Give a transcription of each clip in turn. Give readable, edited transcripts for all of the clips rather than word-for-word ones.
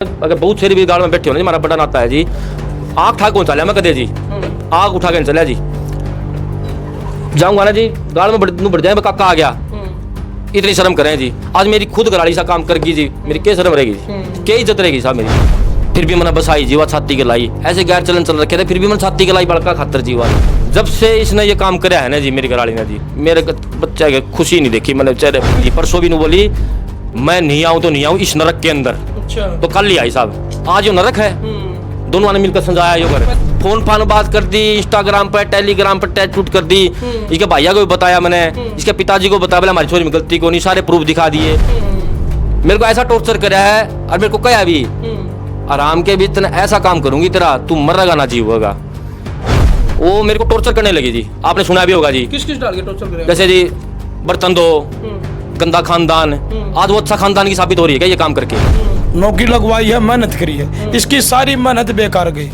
अगर बहुत सारी भी गाड़ में बैठे हो ना जी, हमारा बड़ा नाता है जी, आग उठा कौन चलिया मैं कदे जी, आग उठा के चलिया जी, जाऊंगा ना जी गाड़ में बढ़ जाए काका आ गया, इतनी शर्म करें जी। आज मेरी खुद घराड़ी सा काम करगी जी, मेरी क्या शर्म रहेगी जी, क्या इज्जत रहेगी साहब मेरी। फिर भी मैंने बसाई जी, वह छाती के लाई, ऐसे गैर चलन चल रखे थे, फिर भी मैंने छाती के लाई बड़का खातर जी। वह जब से इसने ये काम कराया है ना जी, मेरी घराड़ी ने जी, मेरे बच्चे की खुशी नहीं देखी मैंने चेहरे जी। परसों भी नहीं बोली मैं नहीं आऊँ तो नहीं आऊँ इस नरक के अंदर, तो कल ही आई साहब, आज यो नरक है। दोनों ने मिलकर समझाया यो कर, फोन फान बात कर दी, इंस्टाग्राम पर टेलीग्राम पर टैच टूट कर दी, इसके भैया को भी बताया मैंने, इसके पिताजी को बताया, बोला हमारी छोरी में गलती को नहीं, सारे प्रूफ दिखा दिए। मेरे को ऐसा टॉर्चर कराया है और मेरे को कहा भी आराम के भी इतना ऐसा काम करूंगी तेरा तू मरेगा ना जीव होगा। वो मेरे को टॉर्चर करने लगी जी, आपने सुना भी होगा जी। किस डाल के टॉर्चर कराया? जैसे जी बर्तन दो, गंदा खानदान, आज वो अच्छा खानदान की साबित हो रही है क्या ये काम करके? नौकरी लगवाई है, मेहनत करी है, इसकी सारी मेहनत बेकार गई।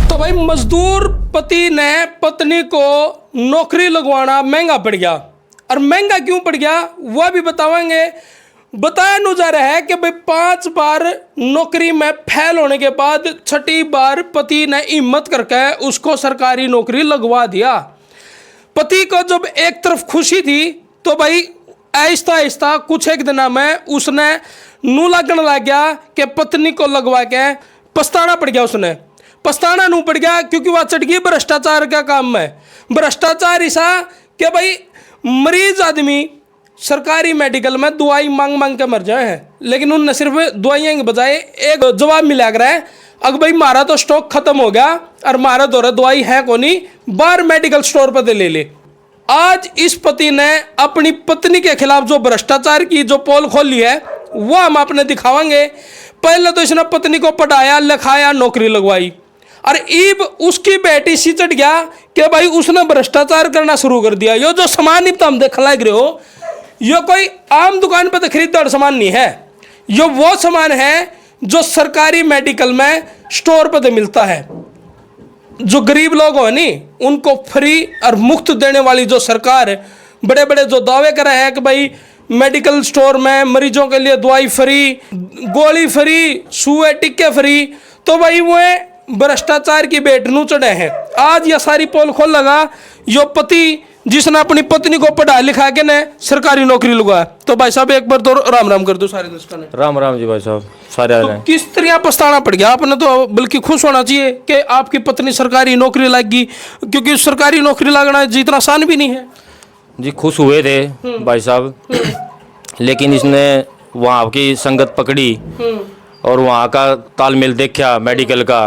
तो भाई मजदूर पति ने पत्नी को नौकरी लगवाना महंगा पड़ गया, और महंगा क्यों पड़ गया वह भी बताएंगे। बताया नु जा रहा है कि भाई 5 बार नौकरी में फेल होने के बाद 6ठी बार पति ने हिम्मत करके उसको सरकारी नौकरी लगवा दिया। पति को जब एक तरफ खुशी थी तो भाई आहिस्ता आहिस्ता कुछ एक दिन में उसने नू लगने लग गया कि पत्नी को लगवा के पछताना पड़ गया। उसने पछताना नू पड़ गया क्योंकि वह चढ़ गई भ्रष्टाचार का काम में। भ्रष्टाचार ऐसा कि भाई मरीज आदमी सरकारी मेडिकल में दवाई मांग मांग के मर जाए हैं, लेकिन उनने सिर्फ दवाइयाँ के बजाय एक जवाब मिला कर है, अगर भाई मारा तो स्टॉक खत्म हो गया और मारा तो दवाई है को नहीं, बाहर मेडिकल स्टोर पर ले ले। आज इस पति ने अपनी पत्नी के खिलाफ जो भ्रष्टाचार की जो पोल खोली है वो हम आपने दिखावांगे। पहले तो इसने पत्नी को पढ़ाया लिखाया नौकरी लगवाई, और ईब उसकी बेटी सी चढ़ गया कि भाई उसने भ्रष्टाचार करना शुरू कर दिया। यो जो सामान तो हम देख लग रहे हो, यो कोई आम दुकान पर तो खरीददार सामान नहीं है, यो वो सामान है जो सरकारी मेडिकल में स्टोर पर तो मिलता है। जो गरीब लोग हो नहीं उनको फ्री और मुफ्त देने वाली जो सरकार बड़े बड़े जो दावे कर रहे हैं कि भाई मेडिकल स्टोर में मरीजों के लिए दवाई फ्री, गोली फ्री, सुए टिक्के फ्री, तो भाई वो भ्रष्टाचार की बेट नू चढ़े हैं। आज यह सारी पोल खोल लगा यो पति जिसने अपनी पत्नी को पढ़ा लिखा के ने सरकारी नौकरी लगा। तो भाई साहब एक बार तो राम राम कर दो सारे दोस्तों ने। राम राम जी भाई साहब सारे। तो किस तरह पछताना पड़ गया? आपने तो बल्कि खुश होना चाहिए कि आपकी पत्नी सरकारी नौकरी लग गई, क्योंकि सरकारी नौकरी लगना जितना आसान भी नहीं है जी। खुश हुए थे भाई साहब, लेकिन इसने वहाँ की संगत पकड़ी और वहाँ का तालमेल देखा मेडिकल का,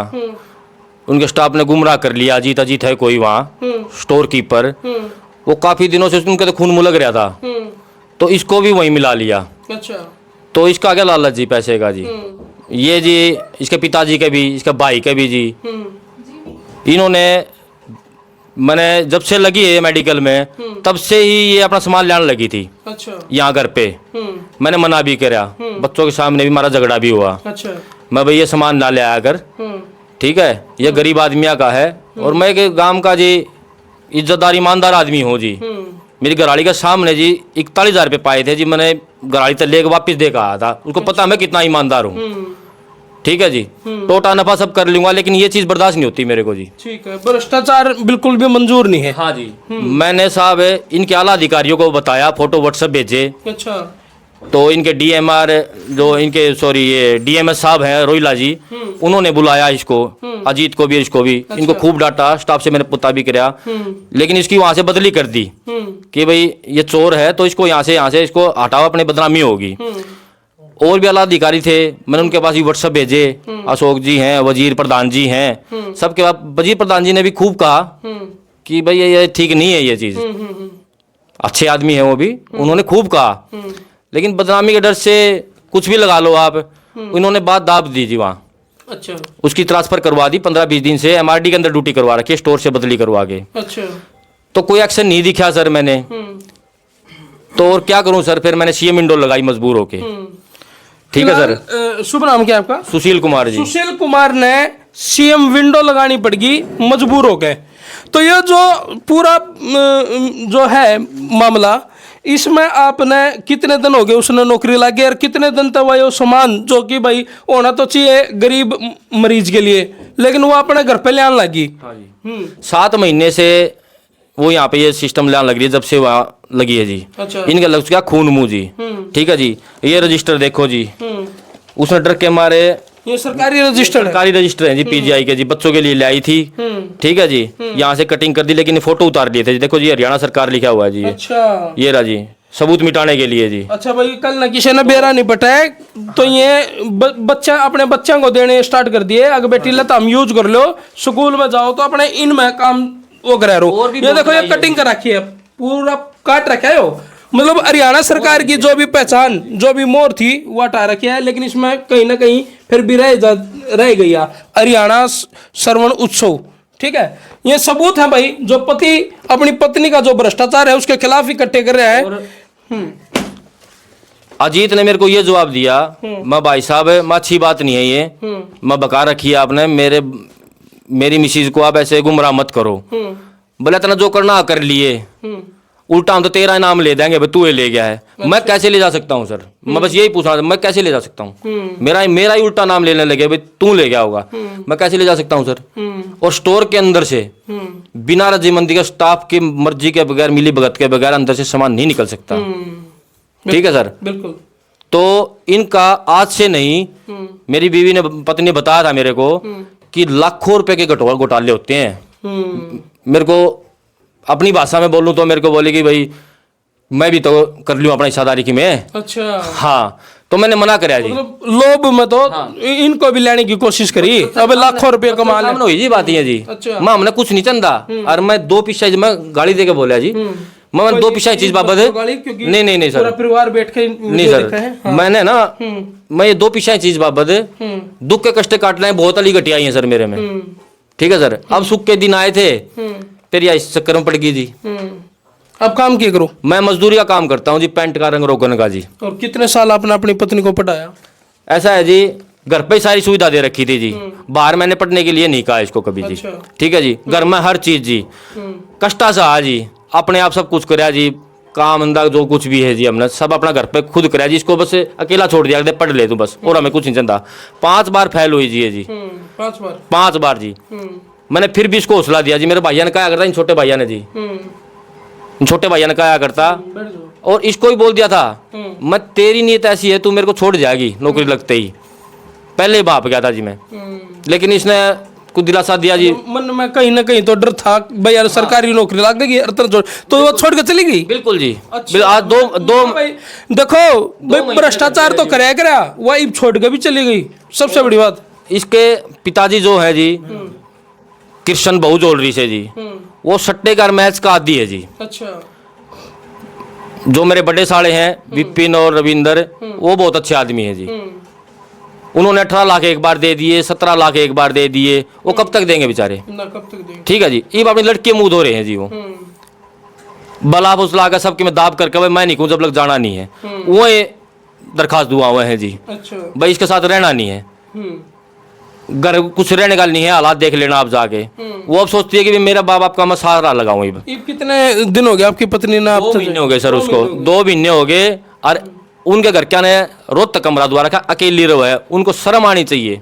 उनके स्टाफ ने गुमराह कर लिया। अजीत अजीत है कोई वहाँ स्टोर कीपर, वो काफी दिनों से उनके तो खून मुलक रहा था, तो इसको भी वहीं मिला लिया। अच्छा। तो इसका क्या लालच जी पैसे का जी, ये जी इसके पिताजी के भी इसके भाई के भी जी, इन्होंने मैंने जब से लगी है मेडिकल में तब से ही ये अपना सामान लाने लगी थी। अच्छा। यहाँ घर पे मैंने मना भी करा, बच्चों के सामने भी हमारा झगड़ा भी हुआ। अच्छा। मैं भाई ये सामान ना ले आया कर, ठीक है, ये गरीब आदमिया का है, और मैं के गांव का जी इज्जतदार ईमानदार आदमी हूँ जी। मेरी घराड़ी के सामने जी 41,000 रुपये पाए थे जी, मैंने घराड़ी तक लेके वापस दे के आया था, उसको पता मैं कितना ईमानदार हूँ। ठीक है जी, टोटा नफा सब कर लूंगा, लेकिन ये चीज बर्दाश्त नहीं होती मेरे को जी। ठीक है, भ्रष्टाचार बिल्कुल भी मंजूर नहीं है। हाँ जी। मैंने साहब इनके आला अधिकारियों को बताया, फोटो व्हाट्सएप भेजे। अच्छा। तो इनके डीएमआर जो इनके सॉरी ये डीएमएस साहब हैं रोहिला जी, उन्होंने बुलाया इसको, अजीत को भी इसको भी। अच्छा। इनको खूब डांटा, स्टाफ से मैंने पता भी कराया, लेकिन इसकी वहां से बदली कर दी कि भाई ये चोर है तो इसको यहाँ से इसको हटाओ, अपनी बदनामी होगी। और भी आला अधिकारी थे, मैंने उनके पास भी व्हाट्सएप भेजे, अशोक जी हैं, वजीर प्रधान जी हैं, सबके बाद वजीर प्रधान जी ने भी खूब कहा कि भाई ये ठीक नहीं है ये चीज, अच्छे आदमी है वो भी, उन्होंने खूब कहा, लेकिन बदनामी के डर से कुछ भी लगा लो आप, उन्होंने बात दाब दी जी वहाँ। अच्छा। उसकी ट्रांसफर करवा दी 15-20 दिन से, एमआरडी के अंदर ड्यूटी करवा रखी है, स्टोर से बदली करवा के। अच्छा। तो कोई एक्शन नहीं दिखा सर मैंने, तो और क्या करूं सर, फिर मैंने सीएम विंडो लगाई मजबूर होके। ठीक है सर। शुभ नाम क्या आपका? सुशील कुमार जी। सुशील कुमार ने सीएम विंडो लगानी पड़गी मजबूर हो गए। तो ये जो पूरा जो है मामला, इसमें आपने कितने दिन हो गए उसने नौकरी लगी और कितने दिन तक वो सामान जो कि भाई होना तो चाहिए गरीब मरीज के लिए, लेकिन वो अपने घर पे ले आने लगी? हाँ जी 7 महीने से वो यहाँ पे ये सिस्टम लाने लग रही है, जब से वहाँ लगी है जी। अच्छा। इनका लग चुका खून मुंह जी। ठीक है जी, ये रजिस्टर देखो जी, उसने डर के मारे, ये सरकारी रजिस्टर है? सरकारी रजिस्टर है जी, पीजीआई के जी, बच्चों के लिए लाई थी। ठीक है जी, यहाँ से कटिंग कर दी, लेकिन फोटो उतार लिए थे जी। देखो जी, हरियाणा सरकार लिखा हुआ है जी। अच्छा, ये रहा जी, सबूत मिटाने के लिए जी। अच्छा भाई, कल ना किसी ने बेरा नहीं पटाया तो ये बच्चा अपने बच्चों को देने स्टार्ट कर दिए। अगर बेटी लता हम यूज कर लो, स्कूल में जाओ तो अपने इनमें काम वो करा रो। और भी ये देखो, ये कटिंग कर रखी है, पूरा काट रखा है वो। मतलब हरियाणा सरकार की जो भी पहचान, जो भी मोहर थी वो हटा रखी है, लेकिन इसमें कहीं ना कहीं फिर भी रह गई है हरियाणा श्रवण उत्सव। ठीक है, ये सबूत है भाई, जो पति अपनी पत्नी का जो भ्रष्टाचार है उसके खिलाफ इकट्ठे कर रहे हैं। अजीत ने मेरे को ये जवाब दिया, मैं भाई साहब मैं अच्छी बात नहीं है ये, मैं बका रखी है आपने, मेरी मिसिज को आप ऐसे गुमराह मत करो। बोले इतना जो करना कर लिए, उल्टा हम तो तेरा नाम ले देंगे, तू ये ले गया है। मैं कैसे ले जा सकता हूँ सर? मैं बस यही पूछ रहा था, मैं कैसे ले जा सकता हूँ? मेरा ही उल्टा नाम लेने लगे, भाई तू ले गया होगा, मैं कैसे ले जा सकता हूँ सर? और स्टोर के अंदर से बिना रजामंदी के, स्टाफ की मर्जी के बगैर, मिली भगत के बगैर अंदर से सामान नहीं निकल सकता। ठीक है सर, बिल्कुल। तो इनका आज से नहीं, मेरी बीवी ने, पत्नी ने बताया था मेरे को कि लाखों रुपए के घोटाले होते हैं। मेरे को अपनी भाषा में बोलूं तो मेरे को बोले कि भाई मैं भी तो कर लूं अपना हिस्सादारी की मैं। अच्छा, हाँ, तो मैंने मना कराया जी। मतलब लोभ में तो इनको भी लेने की कोशिश करी, अब लाखों रुपए कमा ले। हुई जी बात ये जी। अच्छा। मां हमने कुछ नहीं चंदा, और मैं 2 पिस्सा मैं गाड़ी दे के बोला जी, मैं 2 पिस्सा चीज बाबत नहीं सर, पूरा परिवार बैठ के नहीं सर, मैंने ना, मैं ये 2 पिस्सा चीज बाबत दुख के कष्ट काट रहे हैं, बहुत अली घटिया है सर मेरे में। ठीक है सर, अब सुख के दिन आए थे, फिर या इस चक्कर में पड़ गई जी। अब काम क्या करो? मैं मजदूरी का काम करता हूँ जी, पेंट का, रंग रोगन का जी। और कितने साल आपने अपनी पत्नी को पढ़ाया? ऐसा है जी, घर पे सारी सुविधा दे रखी थी जी, बाहर मैंने पढ़ने के लिए नहीं कहा इसको कभी जी। अच्छा। ठीक है जी, घर में हर चीज जी, कष्टा सा आ जी, अपने आप सब कुछ कराया जी, काम धंधा जो कुछ भी है जी, हमने सब अपना घर पे खुद कराया जी। इसको बस अकेला छोड़ दिया, पढ़ ले तू बस, और हमें कुछ नहीं चलता। 5 बार फेल हुई जी ये जी, 5 बार जी। मैंने फिर भी इसको हौसला दिया जी। मेरे भैया ने कहा करता, इन छोटे भैया ने जी, इन छोटे भैया ने कहा करता, और इसको ही बोल दिया था, मैं तेरी नीयत ऐसी है, तू मेरे को छोड़ जाएगी नौकरी लगते ही। पहले ही भाप गया था जी मैं, लेकिन इसने कुछ दिलासा दिया जी। मन में कहीं ना कहीं तो डर था भाई, यार सरकारी नौकरी लग गई, तो वो छोड़ के चली गई। बिल्कुल जी। अच्छा। आज दो देखो भाई, भ्रष्टाचार तो कराया वही छोड़ के भी चली गई। सबसे बड़ी बात, इसके पिताजी जो है जी, कृष्ण बहु ज्वेलरी से जी, वो सट्टेकार मैच का आदी है जी। अच्छा। जो मेरे बड़े साले हैं विपिन और रविंदर, वो बहुत अच्छे आदमी है जी। उन्होंने 18 लाख एक बार दे दिए, 17 लाख एक बार दे दिए, वो कब तक देंगे बेचारे? कब तक देंगे? ठीक है जी, ये अपनी लड़की मुंह धो रहे हैं जी। वो बला फुसला कर सबके में दाब करके, भाई मैं नहीं कहूँ, जब लग जाना नहीं है, वो दरखास्त दुआ हुए हैं जी। अच्छा। भाई इसके साथ रहना नहीं है, घर कुछ रहने का नहीं है, हालात देख लेना आप जाके। वो अब सोचती है कि मेरा बाप आपका मैं सहारा लगाऊं। ये कितने दिन हो गए आपकी पत्नी ने? 2 महीने हो गए सर उसको, 2 महीने हो गए। और उनके घर क्या ने रोज तक कमरा द्वारा का अकेली रहो है, उनको शर्म आनी चाहिए।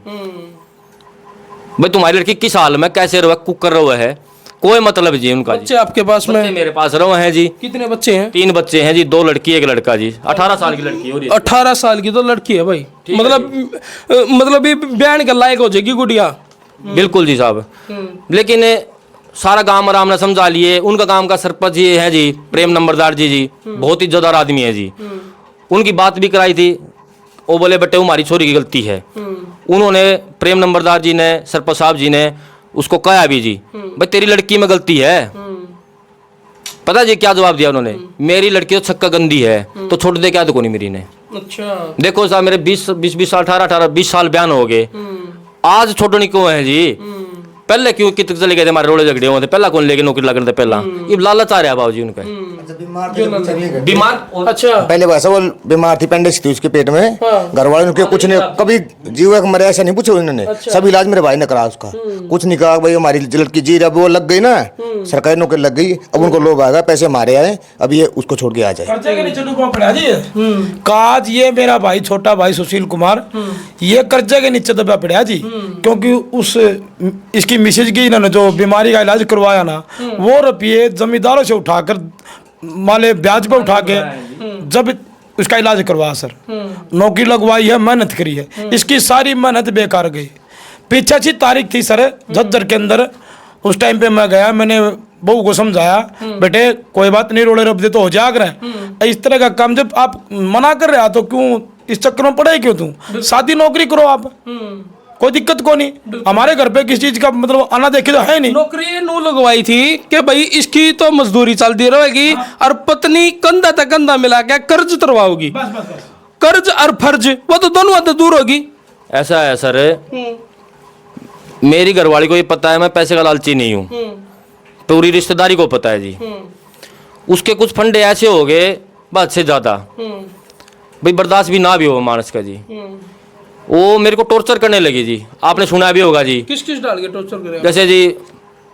भाई तुम्हारी लड़की किस हाल में कैसे रहो, कुकर रहो है, कोई मतलब जी उनका। बच्चे आपके पास में? मेरे पास रहो हैं जी। कितने बच्चे हैं? 3 बच्चे हैं जी, 2 लड़की 1 लड़का जी। 18 साल की लड़की हो रही है। 18 साल की तो लड़की है भाई, मतलब ये बयान के लायक हो जाएगी गुड़िया। बिल्कुल जी साहब। लेकिन सारा गांव आराम ने समझा लिए। उनका गांव का सरपंच ये है जी, प्रेम नंबरदार जी, बहुत ही इज्जतदार आदमी है जी। उनकी बात भी कराई थी, वो बोले बेटे हमारी छोरी की गलती है। उन्होंने प्रेम नंबरदार जी ने, सरपंच साहब जी ने उसको कहा भी जी, भाई तेरी लड़की में गलती है। पता जी क्या जवाब दिया उन्होंने? मेरी लड़की तो छक्का गंदी है, तो छोड़ दे क्या तो कोनी मेरी ने। अच्छा। देखो साहब, मेरे 20 साल 18 20 साल बयान हो गए, आज छोड़नी क्यों है जी? पहले क्यों कितने चले गए थे हमारे रोड़े झगड़े हुए थे, पहला कौन लेके नौकरी लगने थे पहला, ये लालच आ रहा है बाबूजी उनका। बीमार अच्छा पहले वैसा वो बीमार थी, अपेंडिक्स थी उसके पेट में, घर वाले उनके कुछ नहीं, कभी जीव मरे ऐसा नहीं पूछा उन्होंने, सब इलाज मेरे भाई ने करा उसका, कुछ नहीं कहा भाई हमारी लड़की जी अब वो लग गई ना, सरकारी नौकरी लग गई, अब उनको लोभ आएगा पैसे मारे आए, अब ये उसको छोड़ के आ जाए। कर्जे के नीचे डूबा पड़ा जी काज, ये मेरा भाई छोटा भाई सुशील कुमार ये कर्जे के नीचे दबा पड़ा जी, क्योंकि उस इसकी मिसेज की इन्होंने जो बीमारी का इलाज करवाया ना, वो रुपये जमींदारों से उठाकर माले ब्याज पे उठा के जब उसका इलाज करवाया सर, नौकरी लगवाई है, मेहनत करी है, इसकी सारी मेहनत बेकार गई। पीछे अच्छी तारीख थी सर झज्जर के अंदर, उस टाइम पे मैं गया, मैंने बहू को समझाया बेटे कोई बात नहीं, रोड़े रब दे तो हो जाग रहा है, इस तरह का काम जब आप मना कर रहे हो तो क्यों इस चक्कर में पड़े, क्यों तुम सादी नौकरी करो आप, कोई दिक्कत को नहीं, हमारे घर पे किस चीज का मतलब आना देखे तो है नहीं। नौकरी नू लगवाई थी कि भाई इसकी तो मजदूरी चलती रहेगी और पत्नी कंधा तक कंधा मिला के कर्ज तरवाओगी, कर्ज और फर्ज वो तो दोनों बातें दूर होगी। ऐसा है सर, मेरी घरवाली को ये पता है मैं पैसे का लालची नहीं हूँ, पूरी रिश्तेदारी को पता है जी, उसके कुछ फंडे ऐसे हो गए बात से ज्यादा, भाई बर्दाश्त भी ना भी हो मानस का जी, वो मेरे को टॉर्चर करने लगी जी, आपने सुना भी होगा जी, किस किस डाल के टॉर्चर करे, जैसे जी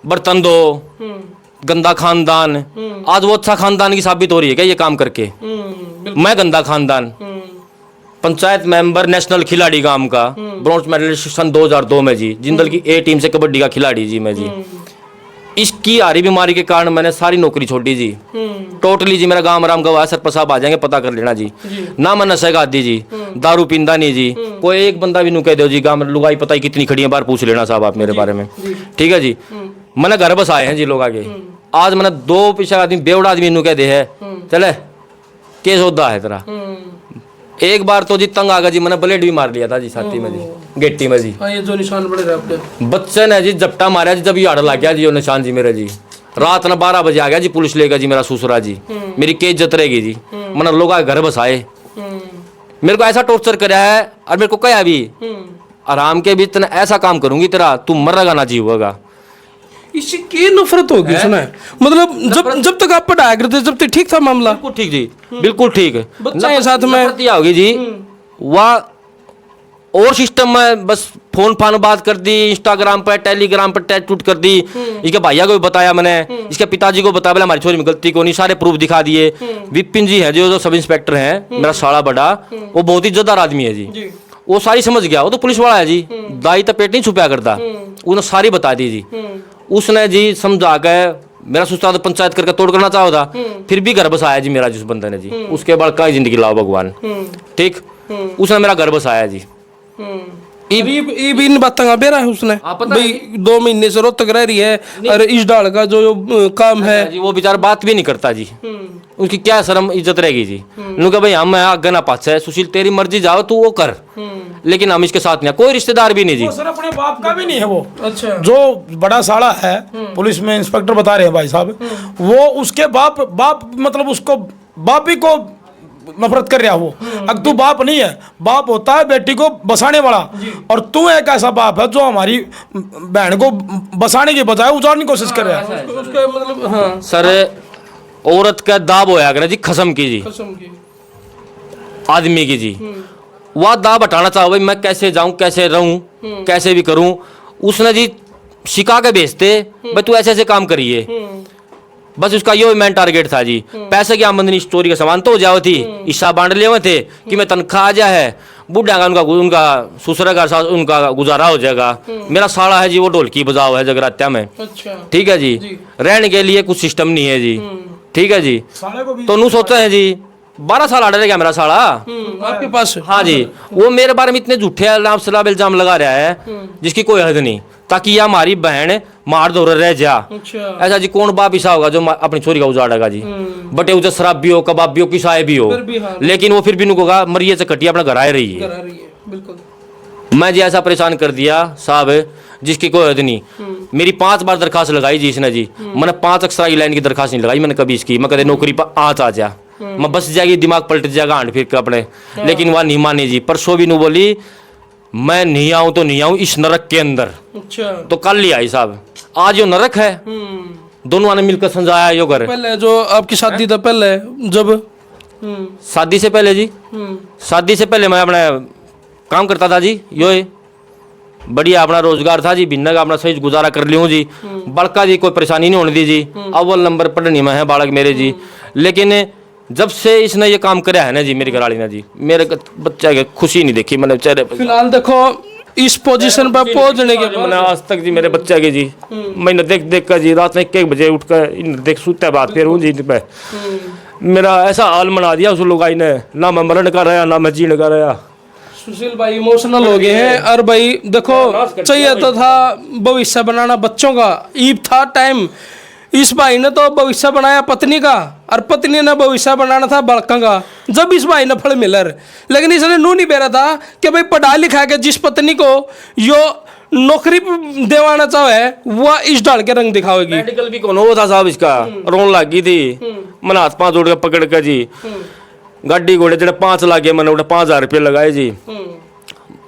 बर्तन दो, गंदा खानदान, आज वो अच्छा खानदान की साबित हो रही है क्या ये काम करके, मैं गंदा खानदान, पंचायत मेंबर, नेशनल खिलाड़ी गांव का, ब्रॉन्ज मेडलिस्ट सन 2002 में जी, जिंदल की ए टीम से कबड्डी का खिलाड़ी जी मैं जी, इसकी आ रही बीमारी के कारण मैंने सारी नौकरी छोड़ी जी, टोटली जी, मेरा गांव राम गवाह सर साहब आ जाएंगे पता कर लेना जी, ना मैं नशे का आदी जी, दारू पींदा नहीं जी, कोई एक बंदा भी नू कह दो जी गांव में लुगाई पता ही कितनी खड़ी है, बार पूछ लेना साहब आप मेरे बारे में, ठीक है जी। मैंने घर बस आए हैं जी लोग आगे, आज मैंने 2 पीछे आदमी बेवड़ा आदमी नू कह दे है चले केस होदा है तेरा, एक बार तो जी तंग आ गया जी, मैंने ब्लेड भी मार लिया था जी छाती में जी, गेट्टी में जी, ये जो निशान पड़े रहे आपके बच्चे ने जी जपटा मारा जी, जब याड़ लग गया जी वो निशान जी मेरे जी, रात ना 12 बजे आ गया जी पुलिस लेकर जी मेरा ससुरा जी, मेरी केस इज्जत रहेगी जी, मैंने लोग घर बसाए, मेरे को ऐसा टॉर्चर करा है और मेरे को कहा भी आराम के भी तेने ऐसा काम करूंगी तेरा तू मरेगा ना जीवेगा, इससे की नफरत होगी सुना है, मतलब जब तक आप पढ़ाया करते जब तक ठीक था मामला, बिल्कुल ठीक जी, बिल्कुल ठीक, बच्चा के साथ में नफरत होगी जी, वह और सिस्टम में बस फोन फान बात कर दी, इंस्टाग्राम पर टेलीग्राम पर टैट टूट कर दी, इसके भैया को भी बताया मैंने, इसके पिताजी को बताया, बोला हमारी छोरी में गलती को नहीं, सारे प्रूफ दिखा दिए। विपिन जी है जो सब इंस्पेक्टर हैं, मेरा साला बड़ा, वो बहुत ही इज्जतदार आदमी है जी, वो सारी समझ गया, वो तो पुलिस वाला है जी, दाई तो पेट नहीं छुपया करता, उन्होंने सारी बता दी जी, उसने जी समझा के मेरा सुस्ता तो पंचायत करके तोड़ करना चाहा था, फिर भी घर बसाया जी मेरा जिस बंदे ने जी, उसके बाद कई जिंदगी लाओ भगवान, ठीक, उसने मेरा घर बसाया जी, इन बातें का बेरा है उसने भाई 2 महीने से रोहतक रह रही है, और इस डाल का जो काम है जी, वो बेचारा बात भी नहीं करता जी, उसकी क्या शर्म इज्जत रहेगी जी, उनका भाई हम आगे ना पाछे, सुशील तेरी मर्जी जाओ तू वो कर, लेकिन हम इसके साथ नहीं, कोई रिश्तेदार भी नहीं जी, वो सर अपने बाप का भी नहीं है वो, अच्छा जो बड़ा साला है पुलिस में इंस्पेक्टर बता रहे हैं भाई साहब, वो उसके बाप मतलब उसको बाप ही को नफरत कर रहा वो, अगर तू बाप नहीं है, बाप होता है बेटी को बसाने वाला, और तू एक ऐसा बाप है जो हमारी बहन को बसाने की बजाय उजाड़ने की कोशिश कर रहा है। उसका मतलब हाँ सर औरत का दाब होया करे जी, खसम की जी, कसम की आदमी की जी, वह दाब हटाना चाहो भाई, मैं कैसे जाऊं कैसे रहूं कैसे भी करूं, उसने जी शिका के भेजते भाई तू ऐसे ऐसे काम करिए, बस उसका यो मेन टारगेट था जी, पैसे की आमदनी स्टोरी का सामान तो हो जाओ थी, हिस्सा बांट लिए हुए थे कि मैं तनख्वाह आ जा है, बुढ़ा का उनका ससुर का साथ उनका गुजारा हो जाएगा, मेरा साड़ा है जी वो ढोलकी बजाओ है जगरात्या में, अच्छा ठीक है जी, रहने के लिए कुछ सिस्टम नहीं है जी, ठीक है जी, तो नू सोचते हैं जी 12 साल आड़े रहेगा मेरा साड़ा आपके पास, हाँ जी, वो मेरे बारे में इतने झूठे इल्जाम लगा रहा है जिसकी कोई हद नहीं, ताकि यह हमारी बहन मार दौड़ रह जा, अच्छा ऐसा जी कौन बाप ऐसा होगा जो अपनी छोरी का उजाड़ेगा जी, बटे उसे शराबी हो कबाबी हो किसाए भी हो, फिर भी हाँ। लेकिन वो फिर भी नुकोगा मरिए से कटिया अपना घर आए रही है, करा रही है बिल्कुल, मैं जी ऐसा परेशान कर दिया साहब जिसकी कोई हद नहीं, मेरी 5 बार दरखास्त लगाई जी इसने जी, मैंने 5 एक्स्ट्रा की लाइन की दरखास्त नहीं लगाई मैंने कभी इसकी, मैं कहते नौकरी पर आ जा, मैं बस जाएगी दिमाग पलट जाएगा हांड फिर के अपने, लेकिन वह नहीं मानी जी, परसों भी नू बोली मैं नहीं आऊं तो नहीं आऊं इस नरक के अंदर। अच्छा। तो कल ही आई साहब, आज यो नरक है। दोनों ने मिलकर समझाया यो घर। पहले जो आपकी शादी था पहले जब शादी से पहले जी, शादी से पहले मैं अपना काम करता था जी, यो है बढ़िया अपना रोजगार था जी, भिन्न का अपना सही गुजारा कर लियो जी। बड़का जी कोई परेशानी नहीं होने दी जी, अव्वल नंबर पढ़ने में है बालक मेरे जी। लेकिन जब से इसने ये काम कराया है ना जी, मेरी घरवाली ने जी, मेरे बच्चे की खुशी नहीं देखी मैंने चेहरे पर। फिलहाल देखो इस पोजीशन पर पहुंचने के बाद मैंने आज तक जी मेरे बच्चे के जी, मैंने देख देख कर जी रात में 1 बजे उठ कर देख सूते बात फिर हूँ जी पे। मेरा ऐसा हाल बना दिया उस लुगाई ने, ना मैं मरण कर रहा ना मैं जीने कर रहा। सुशील भाई इमोशनल हो गए हैं। और भाई देखो चाहिए तो था भविष्य बनाना बच्चों का, ईब था टाइम। इस भाई ने तो भविष्य बनाया पत्नी का, और पत्नी ने भविष्य बनाना था बड़का का। जब इस भाई ने फल मिलर, लेकिन इसने नू नहीं बेरा था कि भाई पढ़ा लिखा के जिस पत्नी को यो नौकरी दिवाना चाहे वह इस डाल के रंग दिखावेगी। मेडिकल भी कौन हो था साहब इसका, रोन लग गई थी। मैंने हाथ 5 जोड़ के पकड़ कर जी, गाड़ी घोड़े जड़े 5 लागे मैंने उठे 5,000 रुपये लगाए जी।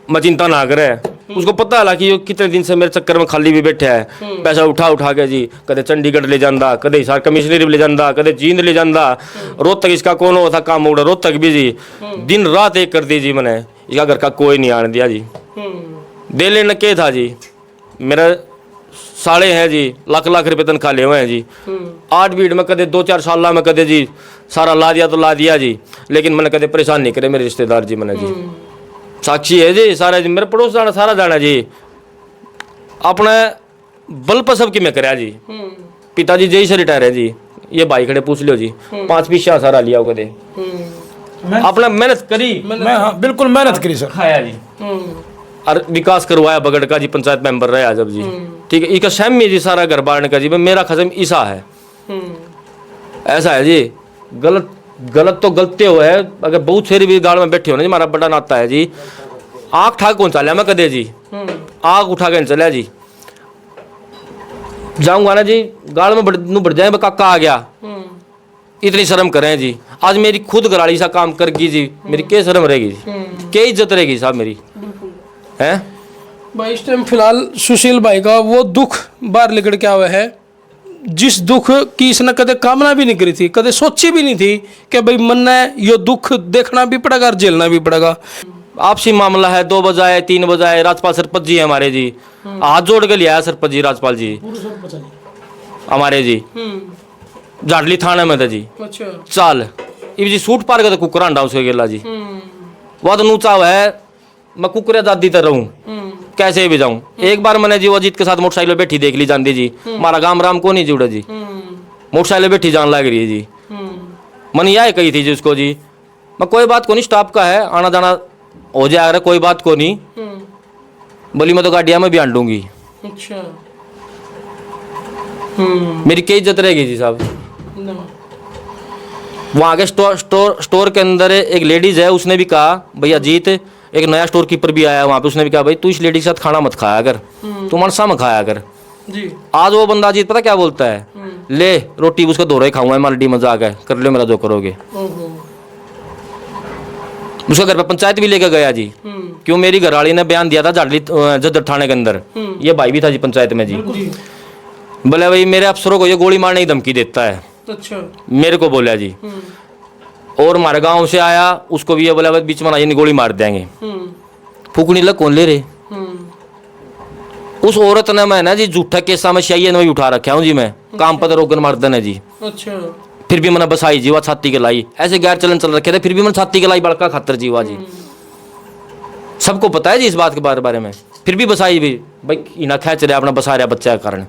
मैं चिंता ना करे, उसको पता है कि कितने दिन से मेरे चक्कर में खाली भी बैठा है। पैसा उठा उठा के जी कदे चंडीगढ़ ले जाता, कदे हिसार कमिश्नरी ले जाता, कदे जींद ले जाता। रोहतक इसका कौन होता काम उड़ा, रोहतक भी जी दिन रात एक कर दी जी। मैंने इसका घर का कोई नहीं आने दिया जी। दे लेना के था जी, मेरा साले हैं जी, लाख लाख रुपए तनख्वाह ले हुए हैं जी। 8 बीट में कदे 2-4 साल में कदे जी सारा ला दिया तो ला दिया जी। लेकिन मैंने कदे परेशान नहीं करे मेरे रिश्तेदार जी। मैंने जी साक्षी है जी, सारा जी मेरे पड़ोस जाना सारा जाना जी। अपने बल पर सबकी मैं कराया जी। पिताजी जय से रिटायर है जी, ये भाई खड़े पूछ लियो जी। 5 पीछा सारा लिया कदे, अपना मेहनत करी। मैं हाँ बिल्कुल मेहनत करी सर। खाया जी और विकास करवाया बगड़ का जी, पंचायत मेंबर रहा जब जी। ठीक है, इसका सहम जी सारा घर बार का जी। मेरा खसम ईसा है, ऐसा है जी। गलत गलत तो गलते हुए है। अगर बहुत फेरी भी गाड़ में बैठे हो ना जी, हमारा बड़ा नाता है जी। आँख ठाक कौन चलिया मैं कदे जी, आँख उठा के चलिया जी। जाऊंगा ना जी गाड़ में बढ़ जाए काका आ गया, इतनी शर्म करें जी। आज मेरी खुद घराड़ी सा काम करगी जी, मेरी क्या शर्म रहेगी जी, क्या इज्जत रहेगी साहब मेरी है। भाई इस टाइम फिलहाल सुशील भाई का वो दुख बाहर निकल के आया है, जिस दुख की इसने कदे कामना भी नहीं करी थी, कदे सोची भी नहीं थी कि भाई मन ने ये दुख देखना भी पड़ेगा और झेलना भी पड़ेगा। आपसी मामला है, 2 बजाए 3 बजाए। राजपाल सरपंच जी है हमारे जी, हाथ जोड़ के लिया है सरपंच जी, राजपाल जी हमारे जी। जाडली थाने में था जी। अच्छा। चाल इब जी सूट पार के कुकर अंडा उसके गेला जी। वह तो नूचा है, मैं कुकरे दादी तर रहूं कैसे भी जाऊं। एक बार मैंने जी अजीत के साथ मोटरसाइकिल बैठी देख ली जाती जी। हमारा गांव राम को नहीं जुड़ा जी, मोटरसाइकिल बैठी जान लग रही है जी। मन यह कही थी जी उसको जी, मैं कोई बात को नहीं, स्टाफ का है आना जाना हो जाएगा, कोई बात को नहीं। बोली मैं तो गाड़िया में भी आन दूंगी। अच्छा। मेरी क्या इज्जत रहेगी जी साहब। वहाँ के स्टोर के अंदर एक लेडीज है, उसने भी कहा भैया जीत, एक नया स्टोर कीपर भी आया वहाँ पे, उसने भी कहा भाई तू इस लेडी के साथ खाना मत खाया कर, तू मनसा में खाया कर जी। आज वो बंदा जीत पता क्या बोलता है, ले रोटी उसका दो रहे खाऊंगा मालडी में जाकर, कर लो मेरा जो करोगे। उसका घर पे पंचायत भी लेके गया जी, क्यों मेरी घरवाली ने बयान दिया था जाडली जद्दर थाने के अंदर, ये भाई भी था जी पंचायत में जी। बोले भाई मेरे अफसरों को ये गोली मारने की धमकी देता है। अच्छा। मेरे को बोला जी, और हमारे गांव से आया उसको भी ये बोला बीच में ये गोली मार देंगे। फूकनी लग कौन ले रहे, उस औरत ने मैं ना जी झूठा केसा में शाही ने उठा रखा हूँ जी, मैं काम पर रोगन मर्दन है जी। अच्छा। फिर भी मैंने बसाई जीवा छाती के लाई, ऐसे गैर चलन चल रखे थे, फिर भी मैंने छाती के लाई बड़का खातर जीवा जी। सबको पता है जी इस बात के बारे में, फिर भी बसाई भी भाई इना खेच रहा अपना बसा रहा बच्चा के कारण,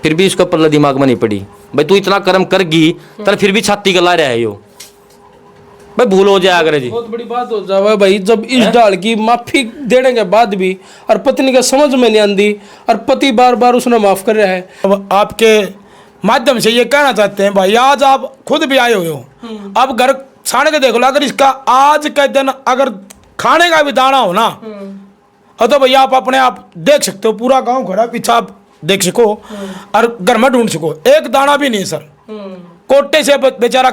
फिर भी उसका पल्ला दिमाग में नहीं पड़ी भाई तू इतना कर्म कर गई तर फिर भी छाती के ला रहा है यो, भाई भूल हो जाया करे जी। बहुत बड़ी बात हो जावा भाई, जब इस डाल की माफी देने के बाद भी और पत्नी का समझ में नहीं आती और पति बार बार उसने माफ कर रहा है। अब आपके माध्यम से ये कहना चाहते हैं भाई, आज आप खुद भी आए हुए हो, अब घर छाने के देख लो, अगर इसका आज के दिन अगर खाने का भी दाना हो ना तो भैया आप अपने आप देख सकते हो, पूरा गांव खड़ा पीछा आप देख सको और घर में ढूंढ सको, एक दाना भी नहीं सर। कोटे से बेचारा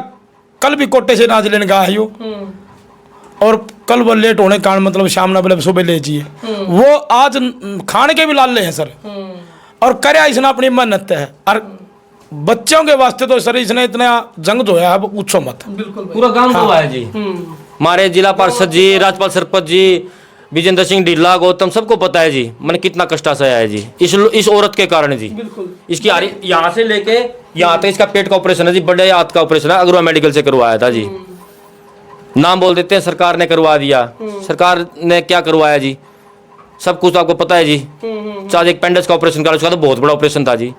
कल भी कोटे से नाज लेने का आयो, और कल वो लेट होने के कारण मतलब शाम ना बोले सुबह ले जाइए, वो आज खाने के भी लाले हैं सर। और करे इसने अपनी मेहनत है, और बच्चों के वास्ते तो सर इसने इतना जंग जो है अब पूछो मत। बिल्कुल भाई। पूरा गांव हुआ है जी, हमारे जिला पार्षद जी, राज्यपाल सरपंच जी, विजेंद्र सिंह ढीला, गौतम, सबको पता है जी मैंने कितना कष्ट सहा है जी इस औरत के कारण जी। बिल्कुल। इसकी यहाँ से लेके यहाँ तक इसका पेट का ऑपरेशन है जी, बड़े हाथ का ऑपरेशन है, अग्रवा मेडिकल से करवाया था जी। नाम बोल देते हैं सरकार ने करवा दिया, सरकार ने क्या करवाया जी, सब कुछ आपको पता है जी। चाहे एक पेंडस का ऑपरेशन करा, उसका तो बहुत बड़ा ऑपरेशन था जी।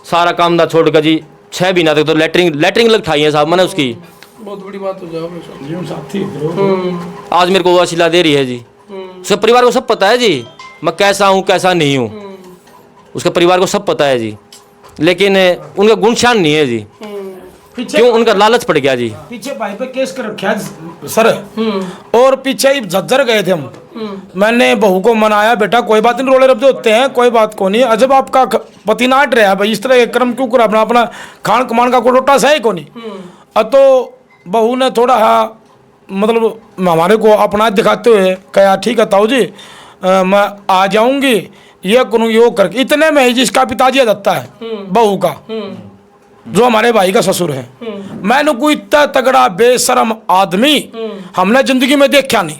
सारा काम ना छोड़ कर जी 6 महीना तक तो लेटरिंग लग है साहब मैंने उसकी। बहुत बड़ी बात हो जाओ साथी आज मेरे को वो अशिला दे रही है जी। उसके परिवार को सब पता है जी मैं कैसा हूँ कैसा नहीं हूँ, उसके परिवार को सब पता है जी, लेकिन उनका गुणशान नहीं है जी। क्यों? उनका लालच पड़ गया जी। पीछे भाई पे केस कर रखा है सर, और पीछे ही झज्जर गए थे हम। मैंने बहू को मनाया, बेटा कोई बात नहीं, रोले रब्दे होते हैं, कोई बात को नहीं। अजब आपका पति नाट रहा है भाई, इस तरह के कर्म क्यों करा, अपना अपना खान कमान का कोई रोटा सही को नहीं। अब तो बहू ने थोड़ा मतलब हमारे को अपना दिखाते हुए कहा ठीक है ताऊ जी मैं आ जाऊंगी, ये करूँ यो करके। इतने में ही जिसका पिताजी दत्ता है बहू का, जो हमारे भाई का ससुर है, मैंने कोई इतना तगड़ा बेशरम आदमी हमने जिंदगी में देखा नहीं।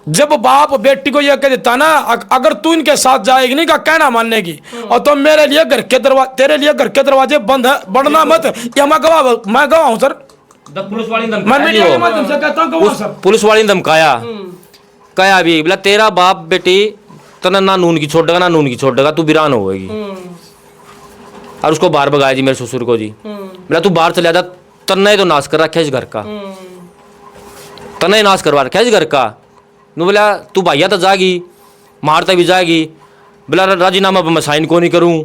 जब बाप बेटी को यह कह देता ना अगर तू इनके साथ जाएगी नहीं का कहना मानेगी, और तो मेरे लिए तेरे लिए घर के दरवाजे बंद है, बढ़ना मत। ये मैं गवाह हूँ सर, पुलिस वाली ने मैं मीडिया के माध्यम से कहता हूँ गवाह सर। पुलिस वाली ने धमकाया, कहा भी बोला तेरा बाप बेटी तना ना नून की छोड़ देगा ना नून की छोड़ देगा, तू वीरान होगी। और उसको बाहर भगाया जी मेरे ससुर को जी। बोला तू बाहर चले जा, तन्ने तो नाश कर रखा है इस घर का, तन्ने नाश करवा रखा है इस घर का। नु बोला तू भैया तो जाएगी मारता भी जाएगी, बोला राजीनामा पर मैं साइन को नहीं करूँ,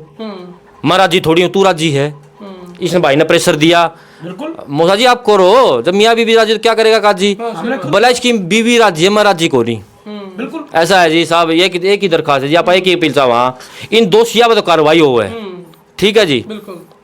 मैं राजी थोड़ी हूँ, तू राजी है। इसने भाई ने प्रेशर दिया, बिल्कुल मौसा जी आप करो, जब मियाँ बीबी राजी तो क्या करेगा काजी। बोला इसकी बीबी राजी है मैं राजी को नहीं। बिल्कुल ऐसा है जी साहब, एक ही दरखास्त है जी, आप एक ही अपील चाहो वहाँ इन दोषियों पर तो कार्रवाई हो है, ठीक है जी,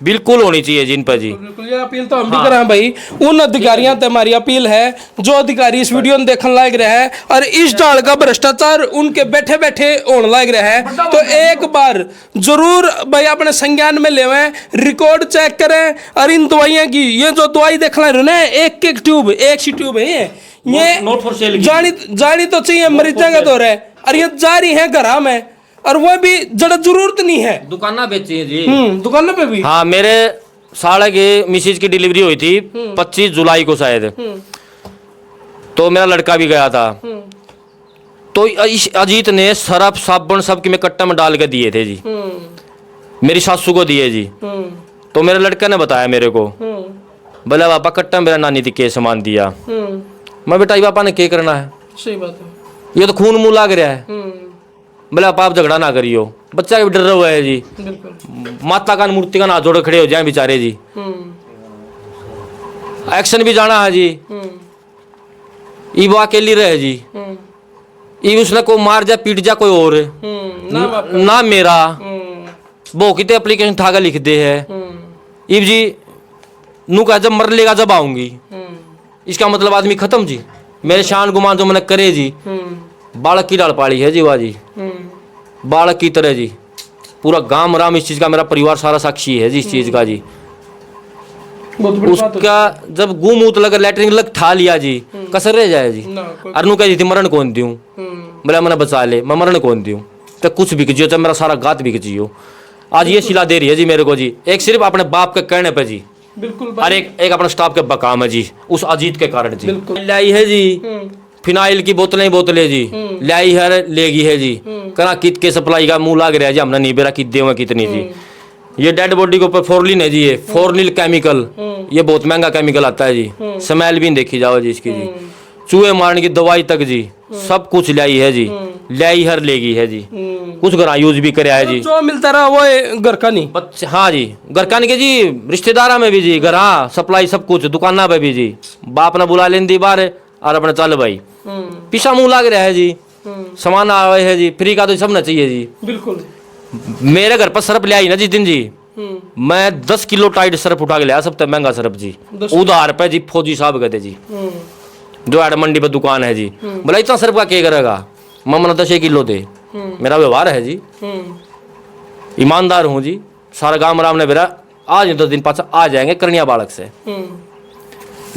बिल्कुल होनी चाहिए जी इन पर जी। बिल्कुल ये अपील तो हम भी कर रहे हैं भाई उन अधिकारियों से हमारी अपील है जो अधिकारी इस वीडियो में देखने लायक रहे हैं और इस डाल का भ्रष्टाचार उनके बैठे बैठे होने लायक रहे हैं, तो एक बार जरूर भाई अपने संज्ञान में लेवें, रिकॉर्ड चेक करें। और इन दवाइयाँ की ये जो दवाई देखना रहे ना एक ट्यूब एक सी ट्यूब है ये नोट फॉर सेल जानी तो चाहिए मरीजा का दौर है, और ये जा रही है घर में, और वो भी जरा जरूरत नहीं है दुकाना बेची है जी। दुकानों पे भी। हाँ मेरे साले की मिसेज की डिलीवरी हुई थी 25 जुलाई को शायद, तो मेरा लड़का भी गया था, तो इस अजीत ने सरफ साबुन सब की में कट्टा में डाल के दिए थे जी, मेरी सासू को दिए जी। तो मेरे लड़का ने बताया मेरे को, बोला पापा कट्टा मेरा नानी थी के सामान दिया। मैं बेटा पापा ने क्या करना है, सही बात है, ये तो खून मुंह लाग रहा है। बोला आप झगड़ा ना करियो, बच्चा भी डर रहा हुआ है जी, माता का मूर्ति का ना जोड़े खड़े हो जाए बेचारे जी। एक्शन भी जाना है जी, ई वो अकेली रहे जी, ई उसने को मार जा पीट जा कोई और ना मेरा वो कितने एप्लीकेशन ठागा लिख दे है इब जी नू का जब मर लेगा जब आऊंगी, इसका मतलब आदमी खत्म जी। मेरे शान गुमान जो मैंने करे जी, बालक की डाल पाली है जी वाह जी, बालक की तरह जी, पूरा गांव राम इस चीज का, मेरा परिवार सारा साक्षी है जी इस चीज का जी। उसका जब गुमूत लगा लैटरिन लग ठा लिया जी, कसर रह जाए जी। अरनू कह दी थी मरण कौन दूं, बोला मैंने बचा ले, मैं मरण कौन दूं, तो कुछ बिक जियो, चाहे मेरा सारा गात बिक जियो। आज ये शिला दे रही है जी मेरे को जी, एक सिर्फ अपने बाप के कहने पे जी, बिल्कुल, और एक अपने स्टाफ के बकाम है जी, उस अजीत के कारण जी। लाई है जी फिनाइल की बोतलें जी, लाई है लेगी है जी, करा कित के सप्लाई का मुंह लाग रहा है जी, हमने नहीं बेरा कित दे कितनी जी। ये डेड बॉडी के ऊपर फोरलिन है जी, ये फोरनिल केमिकल, ये बहुत महंगा केमिकल आता है जी, स्मेल भी देखी जाओ जी इसकी जी, चूहे मारने की दवाई तक जी, सब कुछ लाई है जी, लाई हर लेगी है जी, कुछ घर यूज भी कराया है जी, जो मिलता रहा वो घर का नहीं। हाँ जी घर का नहीं के जी, रिश्तेदारा में भी जी, घर हाँ सप्लाई सब कुछ, दुकाना पे भी जी, बाप ने बुला लेन दी बार और अपने चल भाई पीछा मुंह लाग रहा है जी, सामान आए है जी, फ्री का तो सब ना चाहिए जी। बिल्कुल मेरे घर पर सरफ ले आई ना जिस दिन जी, मैं 10 किलो टाइट सरफ उठा के लिया, सबसे महंगा सरफ जी, उधार पे जी, फौजी साहब कहते जी, जो आड़ मंडी पे दुकान है जी, बोला इतना सरफ का क्या करेगा, मम्मा 10 किलो दे। मेरा व्यवहार है जी, ईमानदार हूँ जी। सारा गांव राम ने मेरा आज 10 दिन पास आ जाएंगे करनिया बालक से।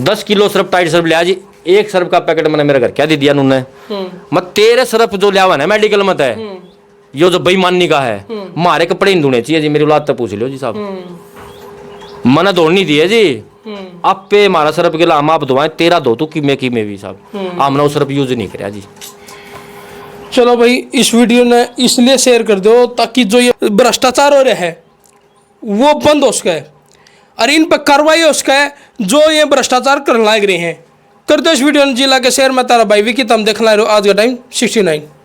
10 किलो सरफ टाइट सरफ लिया जी, एक सरफ का पैकेट मैंने मेरे घर क्या दे दिया उन्होंने। मैं तेरे सरफ जो लिया हुआ है मेडिकल मत है, यो जो बेईमानी का है, मारे कपड़े नहीं धोने चाहिए जी। मेरी औलाद तक पूछ लो जी साहब, मना धोनी नहीं दिए जी। आप पे मारा सरफ के हम आप धोवाएं, तेरा धो तू की में भी साहब, हमने वो सरफ यूज नहीं कराया जी। चलो भाई, इस वीडियो ने इसलिए शेयर कर दो ताकि जो ये भ्रष्टाचार हो रहा है वो बंद हो सके और इन पर कार्रवाई हो सके जो ये भ्रष्टाचार करने लग रहे हैं। कर दो इस वीडियो ने जिला के शेयर में तारा भाई विकी, तम देखना आज का टाइम 69।